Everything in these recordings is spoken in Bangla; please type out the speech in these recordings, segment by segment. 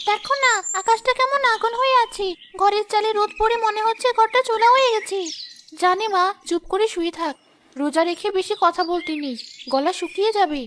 দেখো না, আকাশটা কেমন আগুন হয়ে আছে। ঘরের চালে রোদ পড়ে মনে হচ্ছে ঘরটা চুলা হয়ে গেছে। জানি মা, চুপ করে শুয়ে থাক। রোজা রেখে বেশি কথা বলতে নেই, গলা শুকিয়ে যাবে।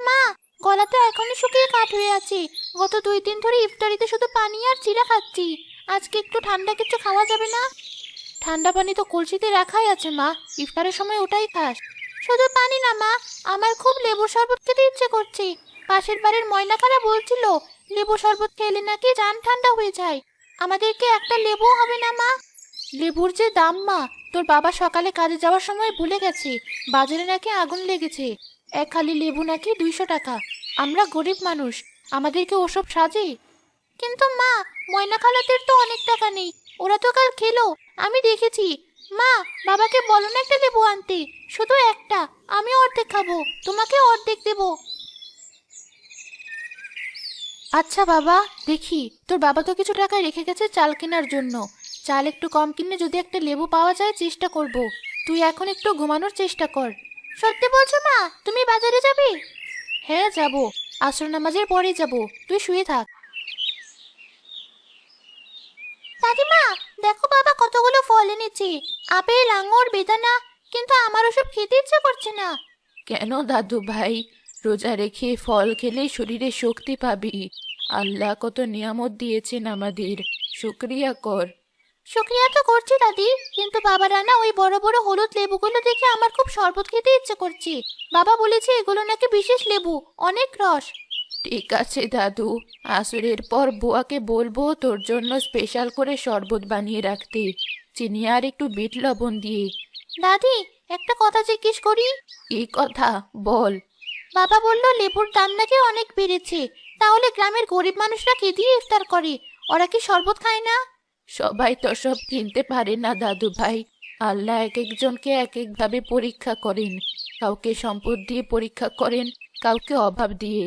মা, গলা তো এখনই শুকিয়ে কাঠ হয়ে আছে। গত 2 দিন ধরে ইফতারিতে শুধু পানি আর চিড়া খাচ্ছি। আজকে একটু ঠান্ডা কিছু খাওয়া যাবে না? ঠান্ডা পানি তো কলসিতে রাখাই আছে মা, ইফতারের সময় ওটাই খাস। শুধু পানি না মা, আমার খুব লেবু শরবত খেতে ইচ্ছে করছে। পাশের বাড়ির ময়না খালা বলছিল লেবু শরবত খেলে নাকি জান ঠান্ডা হয়ে যায়। আমাদেরকে একটা লেবুও হবে না মা? লেবুর যে দাম মা, তোর বাবা সকালে কাজে যাওয়ার সময় ভুলে গেছে বাজারে নাকি আগুন লেগেছে। এক খালি লেবু নাকি 200 টাকা। আমরা গরিব মানুষ, আমাদেরকে ওসব সাজে? কিন্তু মা, ময়না খালাদের তো অনেক টাকা নেই, ওরা তো কাল খেলো, আমি দেখেছি। মা, বাবাকে বলো না একটা লেবু আনতে, শুধু একটা। আমি অর্ধেক খাবো, তোমাকে অর্ধেক দেবো। আচ্ছা বাবা, দেখি। তোর বাবা তো কিছু টাকা রেখে গেছে চাল কেনার জন্য। চাল একটু কম কিনে যদি একটা লেবু পাওয়া যায় চেষ্টা করব। তুই এখন একটু ঘুমানোর চেষ্টা কর। সত্যি বলছো মা, তুমি বাজারে যাবে? হ্যাঁ যাব, আসর নামাজের পরেই যাব। তুই শুয়ে থাক। দাদিমা, দেখো বাবা কতগুলো ফল এনেছে। আপেল, আঙুর, বেদানা। কিন্তু আমার ওসব খেতে ইচ্ছে করছে না। কেন দাদু ভাই? রোজা রেখে ফল খেলে শরীরে শক্তি পাবি। আল্লাহ কত নিয়ামত দিয়েছেন আমাদের, শুকরিয়া কর। শুকরিয়া তো করছি দাদি, কিন্তু বাবার আনা ওই বড় বড় হলুদ লেবুগুলো দেখে আমার খুব শরবত খেতে ইচ্ছে করছে। বাবা বলেছে এগুলো নাকি বিশেষ লেবু, অনেক রস। ঠিক আছে দাদু, আসরের পর বুয়াকে বলবো তোর জন্য স্পেশাল করে শরবত বানিয়ে রাখতে, চিনি আর একটু বিট লবণ দিয়ে। দাদি, একটা কথা জিজ্ঞেস করি। কি কথা? বল। বাবা বলল লেবুর দাম নাকি অনেক বেড়েছে। তাহলে গ্রামের গরিব মানুষরা কি দিয়ে ইফতার করে? ওরা কি শরবত খায় না? সবাই তো সব কিনতে পারে না দাদু ভাই। আল্লাহ এক একজনকে এক একভাবে পরীক্ষা করেন। কাউকে সম্পদ দিয়ে পরীক্ষা করেন, কাউকে অভাব দিয়ে।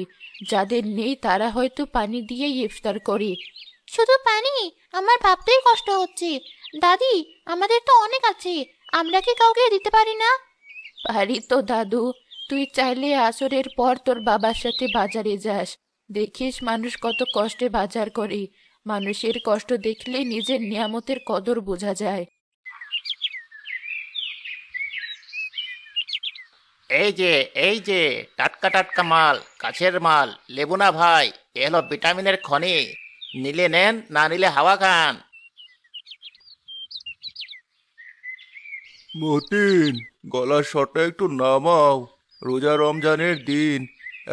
যাদের নেই তারা হয়তো পানি দিয়েই ইফতার করে। শুধু পানি? আমার ভাবতেই কষ্ট হচ্ছে। দাদি, আমাদের তো অনেক আছে, আমরা কি কাউকে দিতে পারি না? পারি তো দাদু। তুই চাইলে আসরের পর তোর বাবার সাথে বাজারে যাস, দেখিস মানুষ কত কষ্টে বাজার করে। মানুষের কষ্ট দেখলে নিজের নিয়ামতের কদর বোঝা যায়। এই যে এই যে টাটকা টাটকা মাল, কাছের মাল, লেবু না ভাই, এ হলো ভিটামিনের খনি। নিলে নেন, না নিলে হাওয়া খান। মতিন, গলার স্বরটা একটু নামাও। রোজা রমজানের দিন,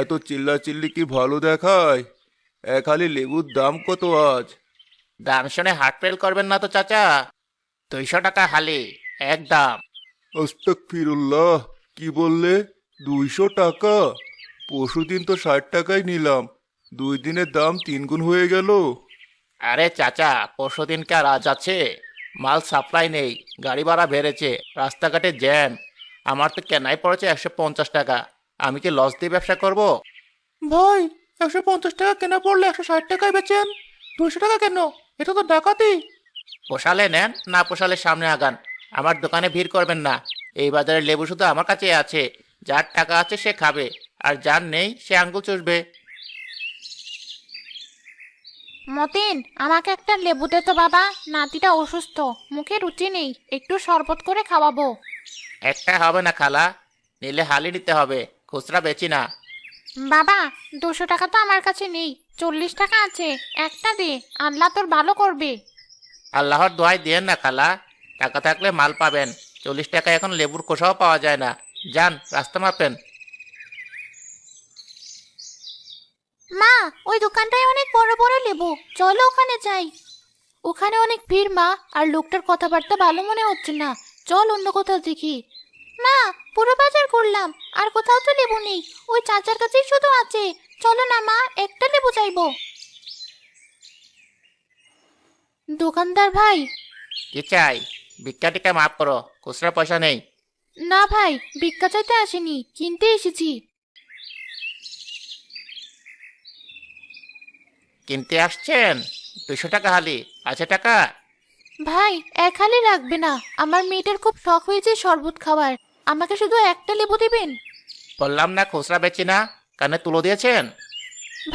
এত চিল্লাচিল্লি কি ভালো দেখায়? এক হালি লেবুর দাম কত আজ? দাম শুনে হার্ট ফেল করবেন না তো চাচা। 200 টাকা হালি, একদম। আস্তাগফিরুল্লাহ, কি বললে? 200 টাকা? পরশুদিন তো 60 টাকায় নিলাম, 2 দিনের দাম 3 গুণ হয়ে গেল। আরে চাচা, পরশুদিন কি আর আজ আছে? মাল সাপ্লাই নেই, গাড়ি ভাড়া বেড়েছে, রাস্তাঘাটে জ্যাম। আমার তো কেনাই পড়েছে 150 টাকা। আমি কি লস দিয়ে ব্যবসা করব? ভাই, 150 টাকা কেনা পড়লে 160 টাকায় বেচেন, 200 টাকা কেন? এটা তো ডাকাতি। পোষালে নেন, না পোষালে সামনে আগান। আমার দোকানে ভিড় করবেন না। এই বাজারে লেবু শুধু আমার কাছে আছে। যার টাকা আছে সে খাবে, আর যার নেই সে আঙ্গুল চুষবে। মতিন, আমাকে একটা লেবু দে তো বাবা, নাতিটা অসুস্থ, মুখে রুচি নেই, একটু শরবত করে খাওয়াবো। একটা হবে না খালা, নিলে হালি নিতে হবে, খুচরা বেচি না। বাবা, 200 টাকা তো আমার কাছে নেই, 40 টাকা আছে, একটা দে, আল্লাহ তোর ভালো করবে। আল্লাহর দোয়াই দিয়েন না খালা, টাকা থাকলে মাল পাবেন। 40 টাকা এখন লেবুর খোসাও পাওয়া যায় না। যান, রাস্তা মাপেন। মা, ওই দোকানটায় অনেক বড় বড় লেবু, চলো ওখানে যাই। ওখানে অনেক ভিড় মা, আর লোকটার কথাবার্তা ভালো মনে হচ্ছে না। চল অন্য কোথাও দেখি। মা, পুরো বাজার করলাম, আর কোথাও তো লেবু নেই। ওই চাচার কাছেই শুধু আছে। চলো না মা, একটা লেবু চাইবো। দোকানদার ভাই। কি চাই? ভিক্ষা টিকা মাফ করো, খুচরা পয়সা নেই। না ভাই, ভিক্ষা চাইতে আসিনি, কিনতে এসেছি। কিনতে আসছেন? 200 টাকা হালি, আছে টাকা? ভাই, এক হালি লাগবে না, আমার মেয়েটার খুব শখ হয়েছে শরবত খাওয়ার। আমাকে শুধু একটা লেবু দিবেন। বললাম না খুচরা বেচি না, কানে তুলো দিয়েছেন?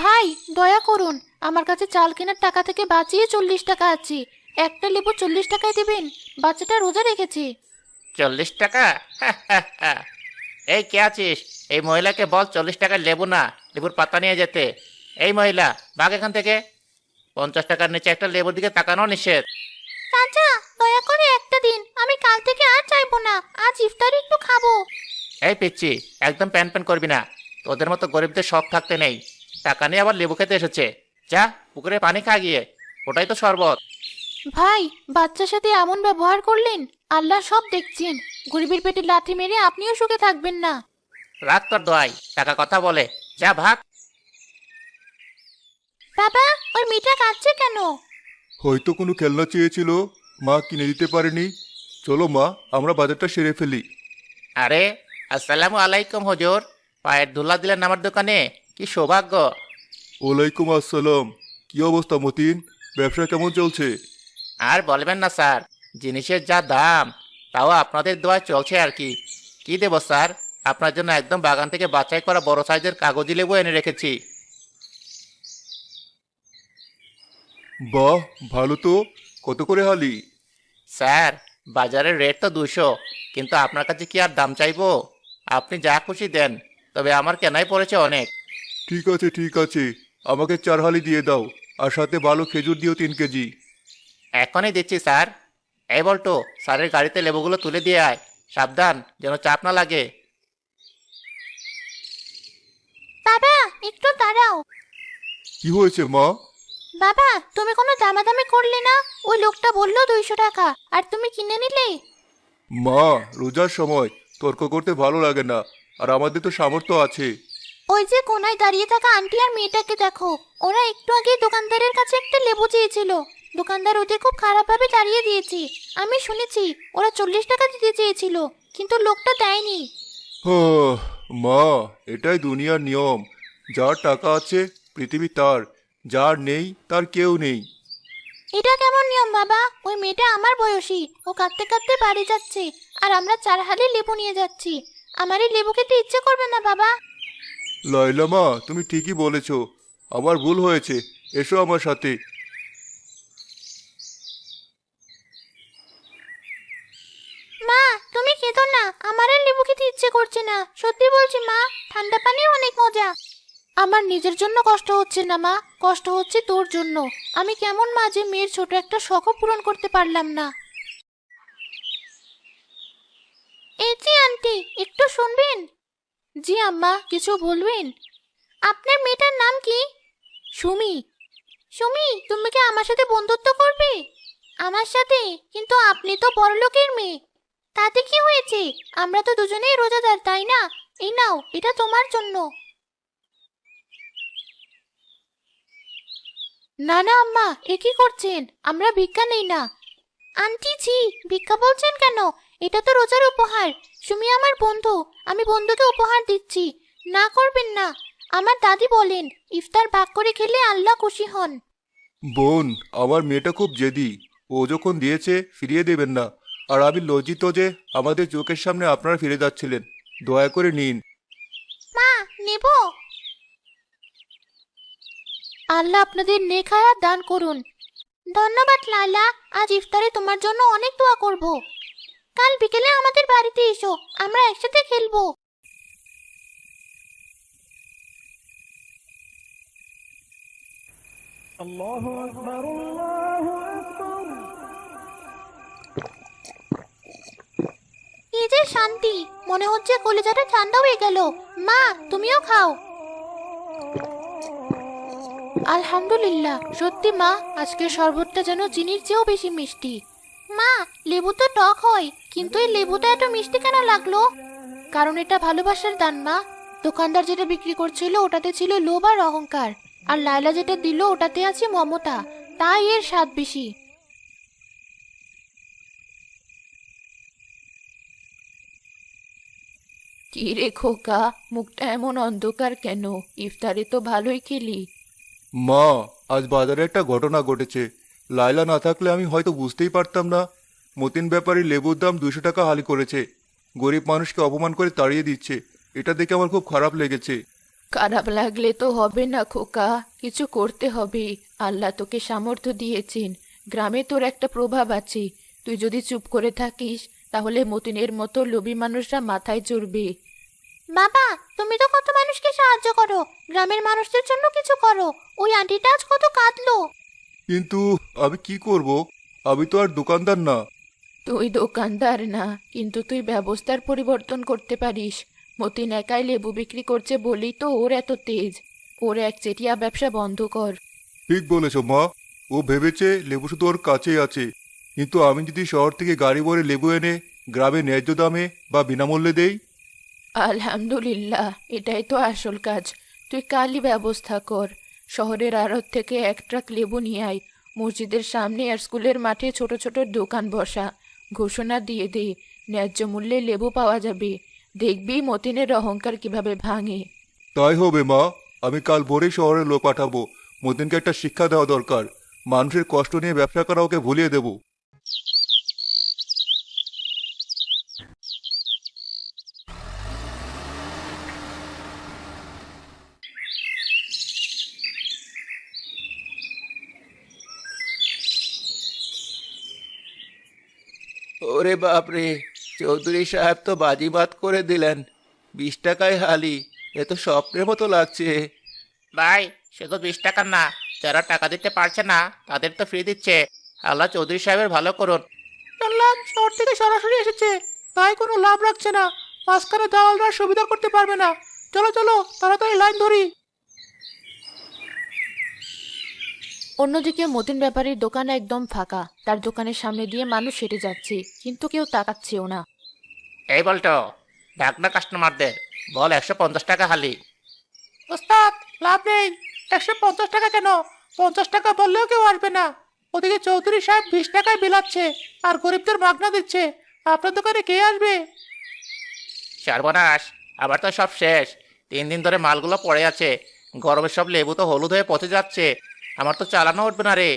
ভাই, দয়া করুন, আমার কাছে চাল কেনার টাকা থেকে বাঁচিয়ে 40 টাকা আছে। একটা লেবু 40 টাকায় দেবেন? বাচ্চাটা রোজা রেখেছে। 40 টাকা? এই কে আছিস? এই মহিলাকে বল 40 টাকার লেবু না, লেবুর পাতা নিয়ে যেতে। এই মহিলা, ভাগ এখান থেকে। 50 টাকার নিচে একটা লেবুর দিকে তাকানো নিষেধ। চাচা, দয়া করে একটা দিন, আমি কাল থেকে আর চাইবো না। আজ ইফতারি একটু খাবো। এই পিচ্ছি, একদম প্যান প্যান করবি না। তোদের মতো গরিবদের শখ থাকতে নেই। টাকা নিয়ে আবার লেবু খেতে এসেছে। যা, পুকুরে পানি খা গিয়ে। ওটাই তো শরবত। ভাই, বাচ্চার সাথে এমন ব্যবহার করলেন? আল্লাহ সব দেখছেন। গরিবের পেটে লাথি মেরে আপনিও সুখে থাকবেন না। রাত তোর দোয়াই, টাকা কথা বলে। যা ভাগ। বাবা, ওই মেয়েটা কাঁদছে কেন? হয়তো কোনো খেলনা চেয়েছিল, মা কিনে দিতে পারেনি। চলো মা, আমরা বাজারটা সেরে ফেলি। আরে, আসসালামু আলাইকুম হুজুর। পায়ের ধুলা দিলেন আমার দোকানে, কি সৌভাগ্য। ওয়ালাইকুম আসসালাম। কি অবস্থা মতিন, ব্যবসা কেমন চলছে? আর বলবেন না স্যার, জিনিসের যা দাম, তাও আপনাদের দোয়ায় চলছে আর কি। কি দেবো স্যার? আপনার জন্য একদম বাগান থেকে বাছাই করা বড় সাইজের কাগজি লেবু এনে রেখেছি। বাহ, ভালো তো। কত করে হালি? স্যার, বাজারের রেট তো 200, কিন্তু আপনার কাছে কি আর দাম চাইবো? আপনি যা খুশি দেন, তবে আমার কেনাই পড়েছে অনেক। ঠিক আছে ঠিক আছে, আমাকে 4 হালি দিয়ে দাও, আর সাথে ভালো খেজুর দিও 3 কেজি। এখনই দিচ্ছি স্যার। এই বলতো, স্যারের গাড়িতে লেবুগুলো তুলে দিয়ে আয়। সাবধান, যেন চাপ না লাগে। বাবা, একটু দাঁড়াও। কি হয়েছে মা? বাবা, তুমি কোনো দামাদামি করলে না? ওই লোকটা বললো 200 টাকা, আর তুমি কিনে নিলে। মা, রোজার সময় তর্ক করতে ভালো লাগে না, আর আমাদের তো সামর্থ্য আছে। ওই যে কোনায় দাঁড়িয়ে থাকা আন্টি আর মেয়েটাকে দেখো। ওরা একটু আগে দোকানদারের কাছে একটা লেবু চেয়েছিল। দোকানদার ওদের খুব খারাপভাবে তাড়িয়ে দিয়েছে। আমি শুনেছি ওরা 40 টাকা দিতে চেয়েছিল, কিন্তু লোকটা দেয়নি। হাহ, মা, এটাই দুনিয়ার নিয়ম। যার টাকা আছে পৃথিবী তার, যার নেই তার কেউ নেই। এটা কেমন নিয়ম বাবা? ওই মেয়েটা আমার বয়সী, ও কাঁদতে কাঁদতে বাড়ি যাচ্ছে, আর আমরা 4 হালি লেবু নিয়ে যাচ্ছি। আমার এই লেবু খেতে ইচ্ছে করবে না বাবা। লাইলা মা, তুমি ঠিকই বলেছ, আমার ভুল হয়েছে। এসো আমার সাথে। মা, তুমি খেতো না, আমার আর লেবু খেতে ইচ্ছে করছে না। সত্যি বলছি মা, ঠান্ডা পানি অনেক মজা। আমার নিজের জন্য কষ্ট হচ্ছে না মা, কষ্ট হচ্ছে তোর জন্য। আমি কেমন মা যে মেয়ের ছোট একটা শখও পূরণ করতে পারলাম না। এই যে আন্টি, একটু শুনবেন? জি আম্মা, কিছু বলবেন? আপনার মেয়েটার নাম কি? সুমি। সুমি, তুমি কি আমার সাথে বন্ধুত্ব করবে? আমার সাথে? কিন্তু আপনি তো বড়লোকের মেয়ে। তাতে কি হয়েছে? আমরা তো দুজনেই রোজাদার, তাই না? এই নাও, এটা তোমার জন্য। না না আম্মা, এ কি করছেন? আমরা ভিক্ষা নেই না। আন্টি জি, ভিক্ষা বলছেন কেন? এটা তো রোজার উপহার। সুমি আমার বন্ধু, আমি বন্ধুকে উপহার দিচ্ছি। না করবেন না। আমার দাদি বলেন, ইফতার ভাগ করে খেলে আল্লাহ খুশি হন। বোন, আমার মেয়েটা খুব জেদি। ও যখন দিয়েছে ফিরিয়ে দেবেন না। আর আমি লজ্জিত যে আমাদের চোখের সামনে আপনারা ফিরে যাচ্ছিলেন। দয়া করে নিন। মা, নেব। আল্লাহ আপনাদের নেক হায়াত দান করুন। ধন্যবাদ লালা, আজ ইফতারে তোমার জন্য অনেক দোয়া করব। কাল বিকেলে আমাদের বাড়িতে এসো, আমরা একসাথে খেলবো। কি যে শান্তি, মনে হচ্ছে কলিজাটা ঠান্ডা হয়ে গেল। মা, তুমিও খাও। আলহামদুলিল্লাহ, সত্যি মা, আজকের শরবতটা যেন চিনির চেয়েও বেশি মিষ্টি। মা, লেবু তো টক হয়, কিন্তু এই লেবুটা এত মিষ্টি কেন লাগলো? কারণ এটা ভালোবাসার দান মা। দোকানদার যেটা বিক্রি করছিল ওটাতে ছিল লোভ আর অহংকার, আর লায়লা যেটা দিল ওটাতে আছে মমতা, তাই এর স্বাদ বেশি। কি রে খোকা, মুখটা এমন অন্ধকার কেন? ইফতারে তো ভালোই খেলি। মা, আজ বাজারে একটা ঘটনা ঘটেছে। লাইলা না থাকলে আমি হয়তো বুঝতেই পারতাম না। মতিন ব্যাপারী লেবুর দাম 200 টাকা হালি করেছে। গরিব মানুষকে অপমান করে তাড়িয়ে দিচ্ছে। এটা দেখে আমার খুব খারাপ লেগেছে। খারাপ লাগলে তো হবে না খোকা, কিছু করতে হবে। আল্লাহ তোকে সামর্থ্য দিয়েছেন, গ্রামে তোর একটা প্রভাব আছে। তুই যদি চুপ করে থাকিস তাহলে মতিনের মতো লোভী মানুষরা মাথায় চড়বে। বাবা, তুমি তো কত মানুষকে সাহায্য করো, গ্রামের মানুষদের জন্য কিছু করো। ওই আন্টিটা আজ কত কাঁদলো। কিন্তু আমি কি করব? আমি তো আর দোকানদার না। তুই দোকানদার না, কিন্তু তুই ব্যবস্থার পরিবর্তন করতে পারিস। মতিন একাই লেবু বিক্রি করছে বলেই তো ওর এত তেজ। ওর একচেটিয়া ব্যবসা বন্ধ কর। ঠিক বলেছ মা। ও ভেবেছে লেবু শুধু ওর কাছেই আছে, কিন্তু আমি যদি শহর থেকে গাড়ি ভরে লেবু এনে গ্রামে ন্যায্য দামে বা বিনামূল্যে দেই। আলহামদুলিল্লাহ, এটাই তো আসল কাজ। তুই কালই ব্যবস্থা কর। শহরের আড়ত থেকে এক ট্রাক লেবু নিয়ে আয়। মসজিদের সামনে আর স্কুলের মাঠে ছোট ছোট দোকান বসা। ঘোষণা দিয়ে দে, ন্যায্য মূল্যে লেবু পাওয়া যাবে। দেখবি মতিনের অহংকার কিভাবে ভাঙে। তাই হবে মা। আমি কাল ভোরে শহরে লোক পাঠাবো। মতিনকে একটা শিক্ষা দেওয়া দরকার। মানুষের কষ্ট নিয়ে ব্যবসা করা ওকে ভুলিয়ে দেব। ওরে বাপরে, চৌধুরী সাহেব তো বাজিমাত করে দিলেন। 20 টাকায় হালি, এ তো স্বপ্নের মতো লাগছে। ভাই, শুধু 20 টাকা না, যারা টাকা দিতে পারছে না তাদের তো ফ্রি দিচ্ছে। আল্লাহ চৌধুরী সাহেবের ভালো করুন। শুনলাম শহর থেকে সরাসরি এসেছে, তাই কোনো লাভ রাখছে না। মাঝখানে দালালরা সুবিধা করতে পারবে না। চলো চলো, তাড়াতাড়ি লাইন ধরি। অন্যদিকে মতিন ব্যাপারীর দোকান একদম ফাঁকা। তার দোকানের সামনে দিয়ে মানুষ হেঁটে যাচ্ছে, কিন্তু কেউ তাকাচ্ছেও না। এই বলতো, ডাক না কাস্টমারদের, বল 150 টাকা হালি। ওস্তাদ, লাভ নেই। 150 টাকা কেন? 50 টাকা বললেও কেউ আসবে না। ওদিকে চৌধুরী সাহেব 20 টাকায় বিলাচ্ছে, আর গরিবদের মাগনা দিচ্ছে। আপনার দোকানে কে আসবে? সর্বনাশ, আবার তো সব শেষ। 3 দিন ধরে মালগুলো পড়ে আছে। গরমের সব লেবু তো হলুদ হয়ে পচে যাচ্ছে। আমার তো চালানো উঠবে না রে।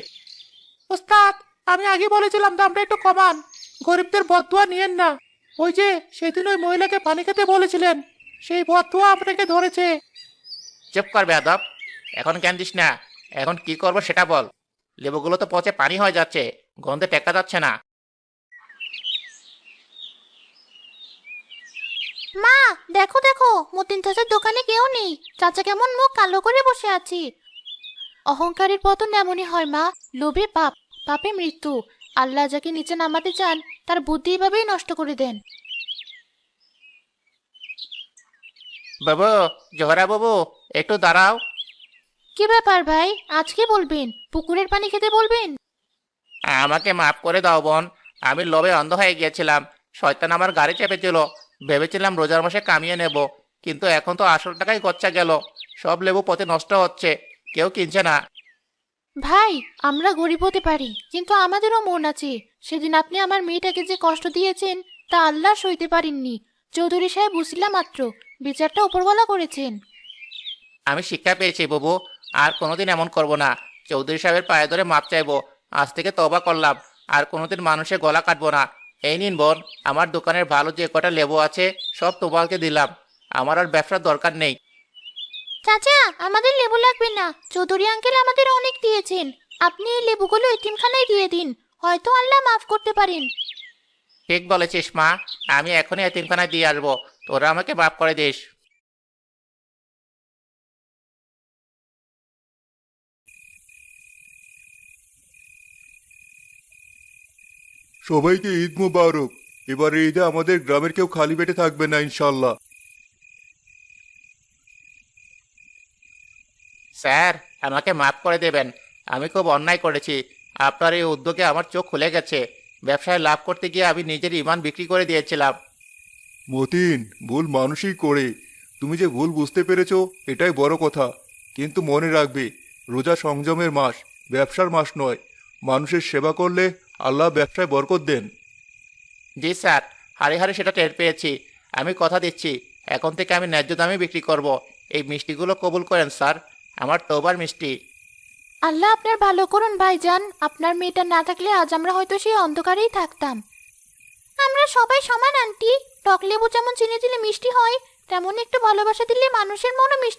ওস্তাদ, আমি আগে বলেছিলাম দামটা একটু কমান। গরিবদের বদদুয়া নিয়েন না। ওই যে সেদিন ওই মহিলাকে পানি খেতে বলেছিলেন, সেই বদদুয়া আপনাকে ধরেছে। চুপ কর বেয়াদব, এখন কেন দিস না? এখন কি করবো সেটা বল। লেবুগুলো তো পচে পানি হয়ে যাচ্ছে, গন্ধে টেকা যাচ্ছে না। মা, দেখো দেখো, মতিন চাচার দোকানে কেউ নেই। চাচা কেমন মুখ কালো করে বসে আছে। অহংকারের পতন এমনই হয় মা। লোভে পাপ, পাপে মৃত্যু। আল্লাহ যাকে নিচে নামাতে চান তার বুদ্ধি এভাবেই নষ্ট করে দেন। বাবু, জোহরা বাবু, একটু দাঁড়াও। কি ব্যাপার ভাই, আজ কি বলবেন? পুকুরের পানি খেতে বলবেন? আমাকে মাফ করে দাও বোন। আমি লোভে অন্ধ হয়ে গিয়েছিলাম। শয়তান আমার গাড়ি চেপেছিল। ভেবেছিলাম রোজার মাসে কামিয়ে নেব, কিন্তু এখন তো আসল টাকাই গচ্চা গেল। সব লেবু পথে নষ্ট হচ্ছে, কেউ কিনছে না। ভাই, আমরা গরিব হতে পারি, কিন্তু আমাদেরও মন আছে। সেদিন আপনি আমার মেয়েটাকে যে কষ্ট দিয়েছেন তা আল্লাহ সইতে পারেননি। চৌধুরী সাহেব উসিলা মাত্র, বিচারটা উপরওয়ালা করেছেন। আমি শিক্ষা পেয়েছি বাবু, আর কোনোদিন এমন করব না। চৌধুরী সাহেবের পায়ে ধরে মাপ চাইবো। আজ থেকে তওবা করলাম, আর কোনোদিন মানুষের গলা কাটবো না। এই নিন বোন, আমার দোকানের ভালো যে কটা লেবু আছে সব তোমাকে দিলাম। আমার আর ব্যবসার দরকার নেই। চাচা, আমাদের লেবু লাগবে না। চৌধুরী আঙ্কেল আমাদের অনেক দিয়েছেন। আপনি এই লেবুগুলো এতিমখানায় দিয়ে দিন, হয়তো আল্লাহ মাফ করতে পারেন। ঠিক বলেছিস মা, আমি এখনই এতিমখানায় দিয়ে আসবো। তোরা আমাকে মাফ করে দিস। সবাইকে ঈদ মুবারক। এবারে ঈদে আমাদের গ্রামের কেউ খালি পেটে থাকবে না ইনশাল্লাহ। স্যার, আমাকে মাফ করে দেবেন। আমি খুব অন্যায় করেছি। আপনার এই উদ্যোগে আমার চোখ খুলে গেছে। ব্যবসায় লাভ করতে গিয়ে আমি নিজের ইমান বিক্রি করে দিয়েছিলাম। মতিন, ভুল মানুষই করে। তুমি যে ভুল বুঝতে পেরেছো এটাই বড় কথা। কিন্তু মনে রাখবে, রোজা সংযমের মাস, ব্যবসার মাস নয়। মানুষের সেবা করলে আল্লাহ ব্যবসায় বরকত দেন। জি স্যার, হাড়ে হাড়ে সেটা টের পেয়েছি। আমি কথা দিচ্ছি, এখন থেকে আমি ন্যায্য দামে বিক্রি করব। এই মিষ্টিগুলো কবুল করেন স্যার, আমার তোবার মিষ্টি। আল্লাহ আপনার ভালো করুন ভাইজান। আপনার মেয়েটা না থাকলে আজ আমরা হয়তো সেই অন্ধকারেই থাকতাম। আমরা সবাই সমান আন্টি। টক লেবু যেমন চিনি দিলে মিষ্টি হয়, তেমন একটু ভালোবাসা দিলে মানুষের মনও মিষ্টি